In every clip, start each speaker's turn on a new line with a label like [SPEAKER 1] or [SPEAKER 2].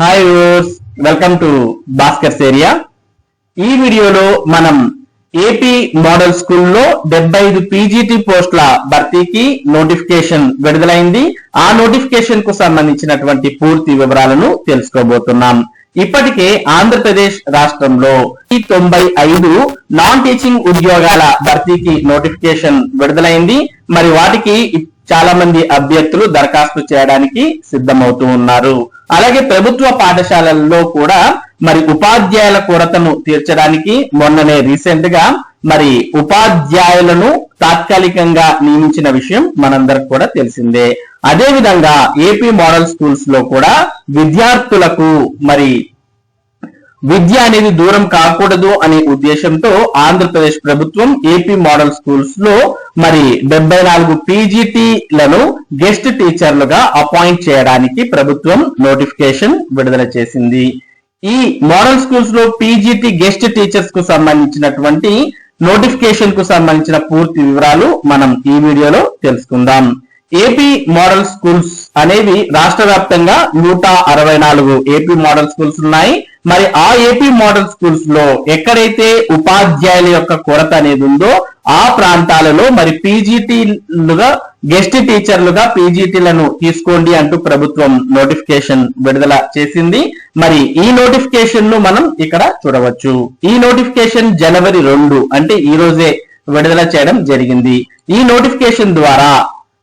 [SPEAKER 1] Hi viewers, welcome to Bhaskar's area. ఈ వీడియోలో మనం ఏపీ మోడల్ స్కూల్లో 75 పీజీటీ పోస్టుల భర్తీకి నోటిఫికేషన్ విడుదలైంది. ఆ నోటిఫికేషన్ కు సంబంధించినటువంటి పూర్తి వివరాలను తెలుసుకోబోతున్నాం. ఇప్పటికే ఆంధ్రప్రదేశ్ రాష్ట్రంలో 95 నాన్ టీచింగ్ ఉద్యోగాల భర్తీకి నోటిఫికేషన్ విడుదలైంది. మరి వాటికి చాలా మంది అభ్యర్థులు దరఖాస్తు చేయడానికి సిద్ధమవుతూ ఉన్నారు. అలాగే ప్రభుత్వ పాఠశాలల్లో కూడా మరి ఉపాధ్యాయుల కొరతను తీర్చడానికి మొన్ననే రీసెంట్ గా మరి ఉపాధ్యాయులను తాత్కాలికంగా నియమించిన విషయం మనందరికి కూడా తెలిసిందే. అదే విధంగా ఏపీ మోడల్ స్కూల్స్ లో కూడా విద్యార్థులకు మరి విద్య అనేది దూరం కాకూడదు అనే ఉద్దేశంతో ఆంధ్రప్రదేశ్ ప్రభుత్వం ఏపీ మోడల్ స్కూల్స్ లో మరి 74 పీజీటీలను గెస్ట్ టీచర్లుగా అపాయింట్ చేయడానికి ప్రభుత్వం నోటిఫికేషన్ విడుదల చేసింది. ఈ మోడల్ స్కూల్స్ లో పీజీటీ గెస్ట్ టీచర్స్ కు సంబంధించినటువంటి నోటిఫికేషన్ కు సంబంధించిన పూర్తి వివరాలు మనం ఈ వీడియోలో తెలుసుకుందాం. ఏపీ మోడల్ స్కూల్స్ అనేవి రాష్ట్ర వ్యాప్తంగా 164 ఏపీ మోడల్ స్కూల్స్ ఉన్నాయి. మరి ఆ ఏపీ మోడల్ స్కూల్స్ లో ఎక్కడైతే ఉపాధ్యాయుల యొక్క కొరత అనేది ఉందో ఆ ప్రాంతాలలో మరి పీజీటీలుగా గెస్ట్ టీచర్లుగా పీజీటీలను తీసుకోండి అంటూ ప్రభుత్వం నోటిఫికేషన్ విడుదల చేసింది. మరి ఈ నోటిఫికేషన్ ను మనం ఇక్కడ చూడవచ్చు. ఈ నోటిఫికేషన్ జనవరి 2 అంటే ఈ రోజే విడుదల చేయడం జరిగింది. ఈ నోటిఫికేషన్ ద్వారా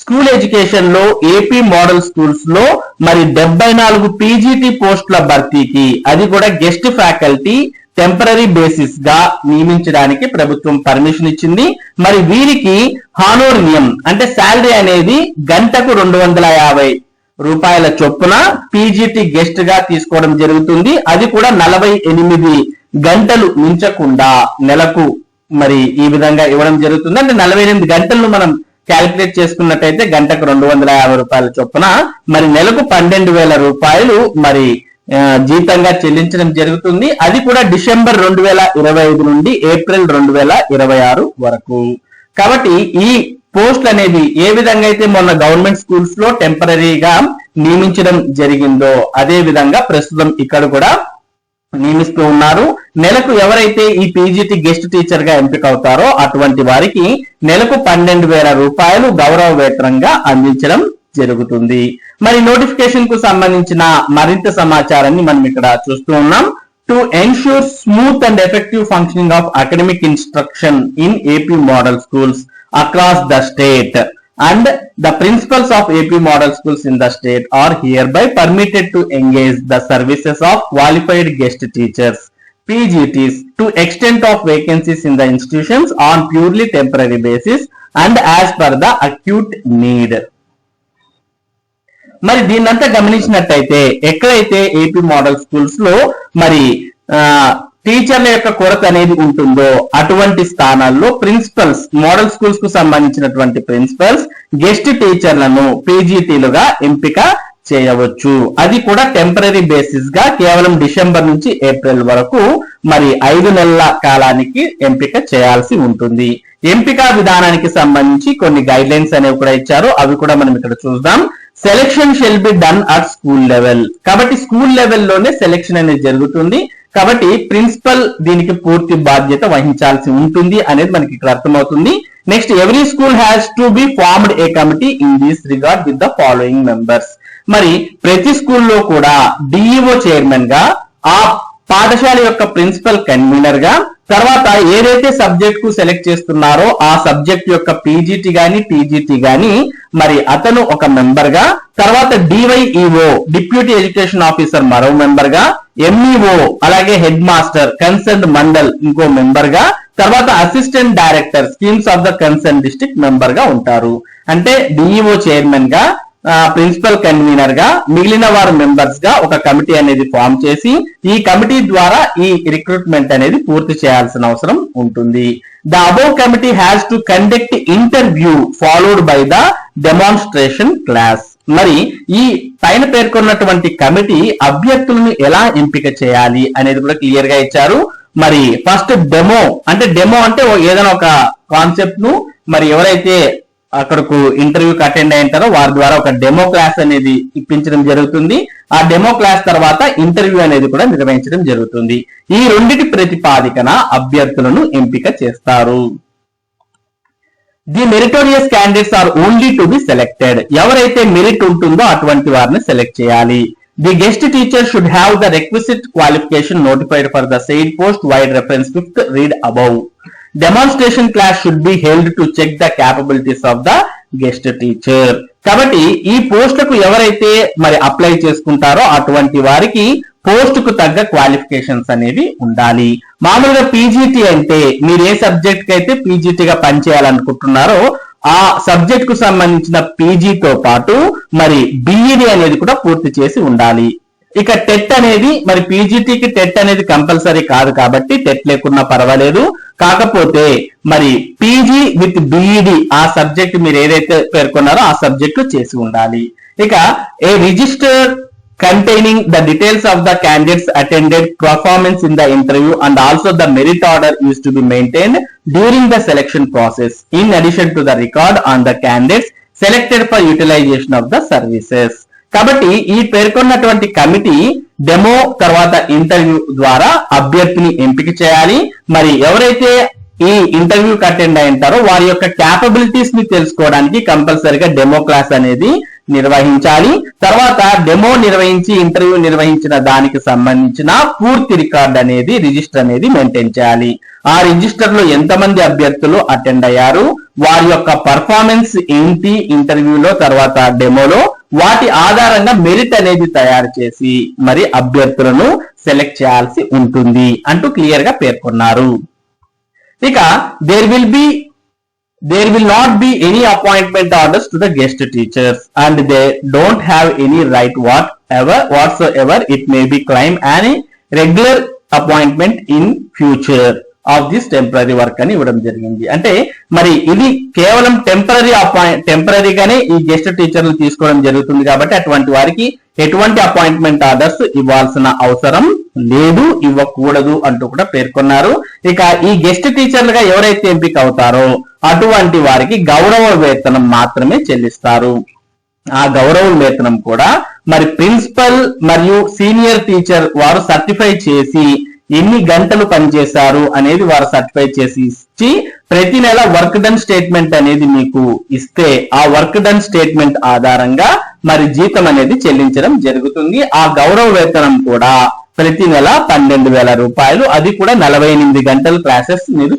[SPEAKER 1] స్కూల్ ఎడ్యుకేషన్ లో ఏపీ మోడల్ స్కూల్స్ లో మరి 74 పీజీటీ పోస్టుల భర్తీకి, అది కూడా గెస్ట్ ఫ్యాకల్టీ టెంపరరీ బేసిస్ గా నియమించడానికి ప్రభుత్వం పర్మిషన్ ఇచ్చింది. మరి వీరికి హానోరియం అంటే శాలరీ అనేది గంటకు 250 రూపాయల చొప్పున పీజీటీ గెస్ట్ గా తీసుకోవడం జరుగుతుంది. అది కూడా 48 గంటలు మించకుండా నెలకు మరి ఈ విధంగా ఇవ్వడం జరుగుతుంది. అంటే 48 గంటలను మనం క్యాలిక్యులేట్ చేసుకున్నట్టయితే గంటకు 250 రూపాయల చొప్పున మరి నెలకు 12,000 రూపాయలు మరి జీతంగా చెల్లించడం జరుగుతుంది. అది కూడా డిసెంబర్ 2025 నుండి ఏప్రిల్ 2026 వరకు. కాబట్టి ఈ పోస్ట్ అనేది ఏ విధంగా అయితే మొన్న గవర్నమెంట్ స్కూల్స్ లో టెంపరరీగా నియమించడం జరిగిందో అదే విధంగా ప్రస్తుతం ఇక్కడ కూడా నియమిస్తూ ఉన్నారు. నెలకు ఎవరైతే ఈ పీజీటీ గెస్ట్ టీచర్ గా ఎంపిక అవుతారో అటువంటి వారికి నెలకు 12,000 రూపాయలు గౌరవ వేతనంగా అందించడం జరుగుతుంది. మరి నోటిఫికేషన్ కు సంబంధించిన మరింత సమాచారాన్ని మనం ఇక్కడ చూస్తూ ఉన్నాం. To ensure smooth and effective functioning of academic instruction in AP model schools across the state and the principals of AP model schools in the state are hereby permitted to engage the services of qualified guest teachers PGTs to extent of vacancies in the institutions on purely temporary basis and as per the acute need. మరి దీన్నంతా గమనించినట్టయితే ఎక్కడైతే AP model schools లో మరి టీచర్ల యొక్క కొరత అనేది ఉంటుందో అటువంటి స్థానాల్లో ప్రిన్సిపల్స్, మోడల్ స్కూల్స్ కు సంబంధించినటువంటి ప్రిన్సిపల్స్ గెస్ట్ టీచర్లను పీజీటీలుగా ఎంపిక చేయవచ్చు. అది కూడా టెంపరరీ బేసిస్ గా కేవలం డిసెంబర్ నుంచి ఏప్రిల్ వరకు మరి 5 నెలల కాలానికి ఎంపిక చేయాల్సి ఉంటుంది. ఎంపిక విధానానికి సంబంధించి కొన్ని గైడ్ లైన్స్ అనేవి కూడా ఇచ్చారు. అవి కూడా మనం ఇక్కడ చూద్దాం. Selection shall be done at school level. కాబట్టి స్కూల్ లెవెల్లోనే సెలెక్షన్ అనేది జరుగుతుంది. కాబట్టి ప్రిన్సిపల్ దీనికి పూర్తి బాధ్యత వహించాల్సి ఉంటుంది అనేది మనకి ఇక్కడ అర్థమవుతుంది. Next, every school has to be formed A committee in this regard with the following members. మరి ప్రతి స్కూల్లో కూడా డిఈఓ చైర్మన్ గా, ఆ పాఠశాల యొక్క ప్రిన్సిపల్ కన్వీనర్ గా, తర్వాత ఏదైతే సబ్జెక్ట్ కు సెలెక్ట్ చేస్తున్నారో ఆ సబ్జెక్ట్ యొక్క పీజీటీ గాని టీజీటీ గాని మరి అతను ఒక మెంబర్ గా, తర్వాత డివైఈఓ డిప్యూటీ ఎడ్యుకేషన్ ఆఫీసర్ మరో మెంబర్ గా, ఎంఈఓ అలాగే హెడ్ మాస్టర్ కన్సర్న్ మండల్ ఇంకో మెంబర్ గా, తర్వాత assistant director schemes of the concern district member గా ఉంటారు. అంటే డిఈఓ చైర్మన్ గా, ప్రిన్సిపల్ కన్వీనర్ గా, మిగిలిన వారు మెంబర్స్ గా ఒక కమిటీ అనేది ఫామ్ చేసి ఈ కమిటీ ద్వారా ఈ రిక్రూట్మెంట్ అనేది పూర్తి చేయాల్సిన అవసరం ఉంటుంది. The above committee has to conduct interview followed by the demonstration class. మరి ఈ పైన పేర్కొన్నటువంటి కమిటీ అభ్యర్థులను ఎలా ఎంపిక చేయాలి అనేది కూడా క్లియర్ గా ఇచ్చారు. మరి ఫస్ట్ డెమో అంటే ఏదైనా ఒక కాన్సెప్ట్ ను మరి ఎవరైతే అక్కడకు ఇంటర్వ్యూకి అటెండ్ అయిన వారి ద్వారా ఒక డెమో క్లాస్ అనేది ఇప్పించడం జరుగుతుంది. ఆ డెమో క్లాస్ తర్వాత ఇంటర్వ్యూ అనేది కూడా నిర్వహించడం జరుగుతుంది. ఈ రెండిటి ప్రతిపాదికన అభ్యర్థులను ఎంపిక చేస్తారు. The meritorious candidates are only to be selected. ఎవరైతే మెరిట్ ఉంటుందో అటువంటి వారిని సెలెక్ట్ చేయాలి. The guest teacher should have the requisite qualification notified for the said post vide reference 5th read above. Demonstration class should be held to check the capabilities of the guest teacher. కాబట్టి ఈ పోస్టులకు ఎవరైతే మరి apply చేసుకుంటారో అటువంటి వారికి post కు తగ్గ క్వాలిఫికేషన్స్ అనేవి ఉండాలి. మామూలుగా పీజీటీ అంటే మీరు ఏ సబ్జెక్ట్ కి అయితే పీజీటీగా పనిచేయాలనుకుంటున్నారో ఆ సబ్జెక్ట్ కు సంబంధించిన పీజీతో పాటు మరి బిఈడి అనేది కూడా పూర్తి చేసి ఉండాలి. ఇక టెట్ అనేది మరి పీజీటీకి టెట్ అనేది కంపల్సరీ కాదు కాబట్టి టెట్ లేకున్నా పర్వాలేదు. కాకపోతే మరి పీజీ విత్ బిఈడి ఆ సబ్జెక్ట్ మీరు ఏదైతే పేర్కొన్నారో ఆ సబ్జెక్టు చేసి ఉండాలి. ఇక ఏ register containing the details of the candidates attended performance in the interview and also the merit order is to be maintained during the selection process in addition to the record on the candidates selected for utilization of the services. కాబట్టి ఈ పేర్కొన్నటువంటి committee demo తర్వాత interview ద్వారా అభ్యర్థిని ఎంపిక చేయాలి. మరి ఎవరైతే ఈ ఇంటర్వ్యూకి అటెండ్ అయింటారో వారి యొక్క క్యాపబిలిటీస్ ని తెలుసుకోవడానికి కంపల్సరీగా డెమో క్లాస్ అనేది నిర్వహించాలి. తర్వాత డెమో నిర్వహించి ఇంటర్వ్యూ నిర్వహించిన దానికి సంబంధించిన పూర్తి రికార్డ్ అనేది రిజిస్టర్ అనేది మెయింటైన్ చేయాలి. ఆ రిజిస్టర్ లో ఎంతమంది అభ్యర్థులు అటెండ్ అయ్యారు, వారి యొక్క పర్ఫార్మెన్స్ ఏంటి ఇంటర్వ్యూలో తర్వాత డెమోలో, వాటి ఆధారంగా మెరిట్ అనేది తయారు చేసి మరి అభ్యర్థులను సెలెక్ట్ చేయాల్సి ఉంటుంది అంటూ క్లియర్ గా పేర్కొన్నారు. ఇక there will not be any appointment orders to the guest teachers and they don't have any right whatsoever it may be claim any regular appointment in future of this temporary work అని ఇవ్వడం జరిగింది. అంటే మరి ఇది కేవలం టెంపరీగానే ఈ guest టీచర్లు తీసుకోవడం జరుగుతుంది కాబట్టి అటువంటి వారికి ఎటువంటి అపాయింట్మెంట్ ఆర్డర్స్ ఇవ్వాల్సిన అవసరం లేదు, ఇవ్వకూడదు అంటూ కూడా పేర్కొన్నారు. ఇక ఈ గెస్ట్ టీచర్లుగా ఎవరైతే ఎంపిక అవుతారో అటువంటి వారికి గౌరవ వేతనం మాత్రమే చెల్లిస్తారు. ఆ గౌరవ వేతనం కూడా మరి ప్రిన్సిపల్ మరియు సీనియర్ టీచర్ వారు సర్టిఫై చేసి ఎన్ని గంటలు పనిచేశారు అనేది వారు సర్టిఫై చేసి ఇచ్చి ప్రతి నెల వర్క్ డన్ స్టేట్మెంట్ అనేది మీకు ఇస్తే ఆ వర్క్ డన్ స్టేట్మెంట్ ఆధారంగా మరి జీతం అనేది చెల్లించడం జరుగుతుంది. ఆ గౌరవ వేతనం కూడా ప్రతి నెల 12,000 రూపాయలు, అది కూడా 48 గంటల క్లాసెస్ మీరు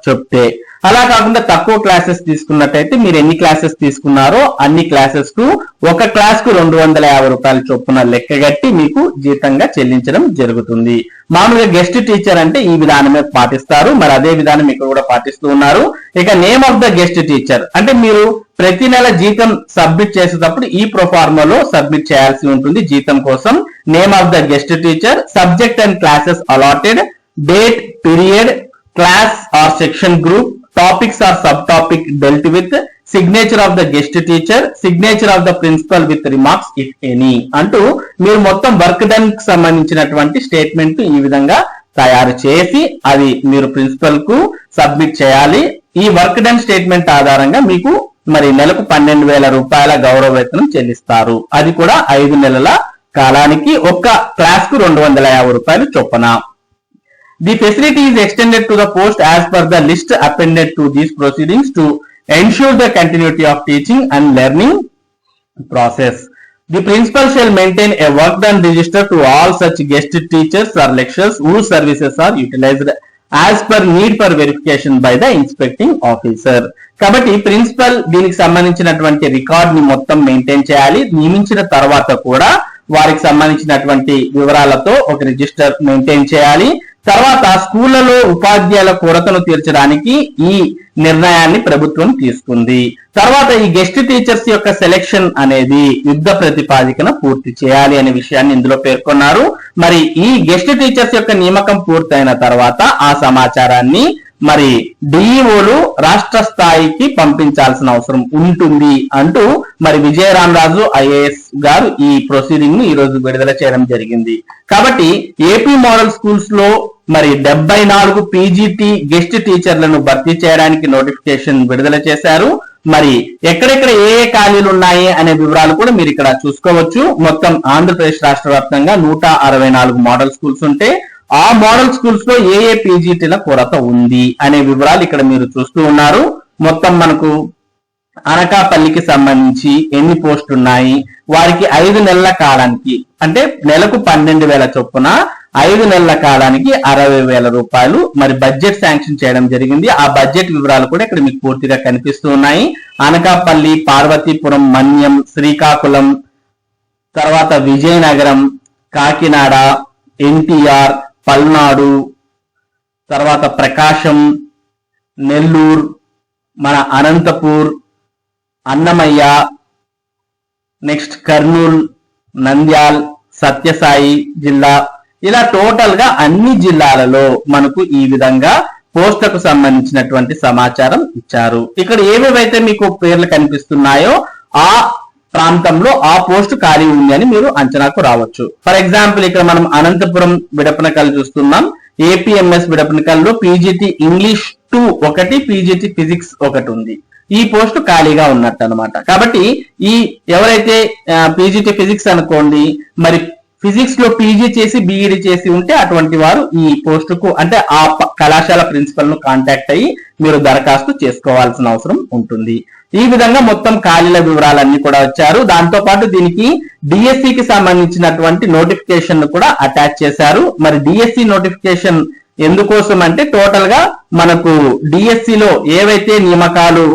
[SPEAKER 1] చెప్తే. అలా కాకుండా తక్కువ క్లాసెస్ తీసుకున్నట్టయితే మీరు ఎన్ని క్లాసెస్ తీసుకున్నారో అన్ని క్లాసెస్ కు ఒక క్లాస్ కు 250 రూపాయల చొప్పున లెక్కగట్టి మీకు జీతంగా చెల్లించడం జరుగుతుంది. మామూలుగా గెస్ట్ టీచర్ అంటే ఈ విధానమే పాటిస్తారు, మరి అదే విధానం ఇక్కడ కూడా పాటిస్తూ ఉన్నారు. ఇక name of the guest teacher అంటే మీరు ప్రతి నెల జీతం సబ్మిట్ చేసేటప్పుడు ఈ ప్రొఫార్మాలో సబ్మిట్ చేయాల్సి ఉంటుంది. జీతం కోసం name of the guest teacher, subject and classes allotted, date, period, class or section group, topics or sub topic dealt with, signature of the guest teacher, signature of the principal with remarks if any అంటూ మీరు మొత్తం work done కి సంబంధించినటువంటి statement ఈ విధంగా తయారు చేసి అది మీరు ప్రిన్సిపల్ కు సబ్మిట్ చేయాలి. ఈ వర్క్ డన్ స్టేట్మెంట్ ఆధారంగా మీకు మరి నెలకు 12,000 రూపాయల గౌరవ వేతనం చెల్లిస్తారు. అది కూడా 5 నెలల కాలానికి ఒక్క క్లాస్ కు 250 రూపాయలు చొప్పున. The facility is extended to the post as per the list appended to these proceedings to ensure the continuity of teaching and learning process. The principal shall maintain a work done register to all such guest teachers or lecturers whose services are utilized as per need for verification by the inspecting officer. కాబట్టి principal దీనికి సంబంధించినటువంటి record ని మొత్తం maintain చేయాలి. నియమించిన తర్వాత కూడా వారికి సంబంధించినటువంటి వివరాలతో ఒక రిజిస్టర్ మెయింటైన్ చేయాలి. తర్వాత స్కూళ్లలో ఉపాధ్యాయుల కొరతను తీర్చడానికి ఈ నిర్ణయాన్ని ప్రభుత్వం తీసుకుంది. తర్వాత ఈ గెస్ట్ టీచర్స్ యొక్క సెలెక్షన్ అనేది యుద్ధ ప్రతిపాదికన పూర్తి చేయాలి అనే విషయాన్ని ఇందులో పేర్కొన్నారు. మరి ఈ గెస్ట్ టీచర్స్ యొక్క నియామకం పూర్తయిన తర్వాత ఆ సమాచారాన్ని మరి డిఈఓలు రాష్ట్ర స్థాయికి పంపించాల్సిన అవసరం ఉంటుంది అంటూ మరి విజయరామరాజు ఐఏఎస్ గారు ఈ ప్రొసీడింగ్ ను ఈ రోజు విడుదల చేయడం జరిగింది. కాబట్టి ఏపీ మోడల్ స్కూల్స్ లో మరి 74 పీజీటీ గెస్ట్ టీచర్లను భర్తీ చేయడానికి నోటిఫికేషన్ విడుదల చేశారు. మరి ఎక్కడెక్కడ ఏ ఖాళీలు ఉన్నాయి అనే వివరాలు కూడా మీరు ఇక్కడ చూసుకోవచ్చు. మొత్తం ఆంధ్రప్రదేశ్ రాష్ట్ర వ్యాప్తంగా 164 మోడల్ స్కూల్స్ ఉంటే ఆ మోడల్ స్కూల్స్ లో ఏ పీజీటీల కొరత ఉంది అనే వివరాలు ఇక్కడ మీరు చూస్తూ ఉన్నారు. మొత్తం మనకు అనకాపల్లికి సంబంధించి ఎన్ని పోస్టులు ఉన్నాయి, వారికి 5 నెలల కాలానికి అంటే నెలకు 12,000 చొప్పున 5 నెలల కాలానికి 60,000 రూపాయలు మరి బడ్జెట్ శాంక్షన్ చేయడం జరిగింది. ఆ బడ్జెట్ వివరాలు కూడా ఇక్కడ మీకు పూర్తిగా కనిపిస్తూ ఉన్నాయి. అనకాపల్లి, పార్వతీపురం, మన్యం, శ్రీకాకుళం, తర్వాత విజయనగరం, కాకినాడ, ఎన్టీఆర్, పల్నాడు, తర్వాత ప్రకాశం, నెల్లూరు, మన అనంతపూర్, అన్నమయ్య, నెక్స్ట్ కర్నూలు, నంద్యాల్, సత్యసాయి జిల్లా, ఇలా టోటల్ గా అన్ని జిల్లాలలో మనకు ఈ విధంగా పోస్టులకు సంబంధించినటువంటి సమాచారం ఇచ్చారు. ఇక్కడ ఏవేవైతే మీకు పేర్లు కనిపిస్తున్నాయో ఆ ప్రాంతంలో ఆ పోస్ట్ ఖాళీ ఉంది అని మీరు అంచనాకు రావచ్చు. ఫర్ ఎగ్జాంపుల్ ఇక్కడ మనం అనంతపురం విడపనకల్ చూస్తున్నాం. ఏపీఎంఎస్ విడపనకల్లో పీజీటీ ఇంగ్లీష్ 2 ఒకటి, పీజీటీ ఫిజిక్స్ 1 ఉంది. ఈ పోస్టు ఖాళీగా ఉన్నట్టు అనమాట. కాబట్టి ఈ ఎవరైతే పీజీటీ ఫిజిక్స్ అనుకోండి, మరి ఫిజిక్స్ లో పీజీ చేసి బీఈడి చేసి ఉంటే అటువంటి వారు ఈ పోస్టుకు అంటే ఆ కళాశాల ప్రిన్సిపల్ ను కాంటాక్ట్ అయ్యి మీరు దరఖాస్తు చేసుకోవాల్సిన అవసరం ఉంటుంది. ఈ విధంగా మొత్తం ఖాళీల వివరాలన్నీ కూడా వచ్చారు. దాంతో పాటు దీనికి డిఎస్సి కి సంబంధించినటువంటి నోటిఫికేషన్ ను కూడా అటాచ్ చేశారు. మరి డిఎస్సి నోటిఫికేషన్ ఎందుకోసం అంటే టోటల్ గా మనకు డిఎస్సి లో ఏవైతే నియామకాలు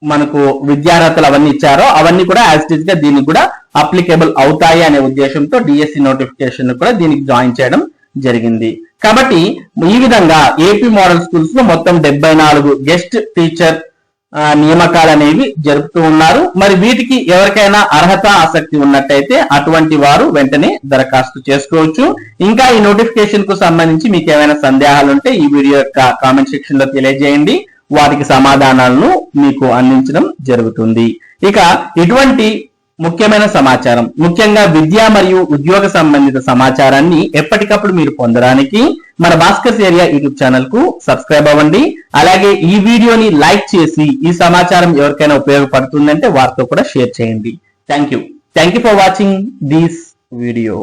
[SPEAKER 1] మనకు విద్యార్హతలు అవన్నీ ఇచ్చారో అవన్నీ కూడా యాజ్ ఇట్ ఈస్ గా దీనికి కూడా అప్లికేబుల్ అవుతాయి అనే ఉద్దేశంతో డిఎస్సి నోటిఫికేషన్ కూడా దీనికి జాయిన్ చేయడం జరిగింది. కాబట్టి ఈ విధంగా ఏపీ మోడల్ స్కూల్స్ లో మొత్తం 74 గెస్ట్ టీచర్ నియామకాలు అనేవి జరుపుతూ ఉన్నారు. మరి వీటికి ఎవరికైనా అర్హత ఆసక్తి ఉన్నట్టయితే అటువంటి వారు వెంటనే దరఖాస్తు చేసుకోవచ్చు. ఇంకా ఈ నోటిఫికేషన్ కు సంబంధించి మీకు ఏమైనా సందేహాలు ఉంటే ఈ వీడియో యొక్క కామెంట్ సెక్షన్ లో తెలియజేయండి. వాటికి సమాధానాలను మీకు అందించడం జరుగుతుంది. ఇక ఇటువంటి ముఖ్యమైన సమాచారం, ముఖ్యంగా విద్య మరియు ఉద్యోగ సంబంధిత సమాచారాన్ని ఎప్పటికప్పుడు మీరు పొందడానికి మన భాస్కర్స్ ఏరియా యూట్యూబ్ ఛానల్ కు సబ్స్క్రైబ్ అవ్వండి. అలాగే ఈ వీడియోని లైక్ చేసి ఈ సమాచారం ఎవరికైనా ఉపయోగపడుతుందంటే వారితో కూడా షేర్ చేయండి. Thank you for watching this video.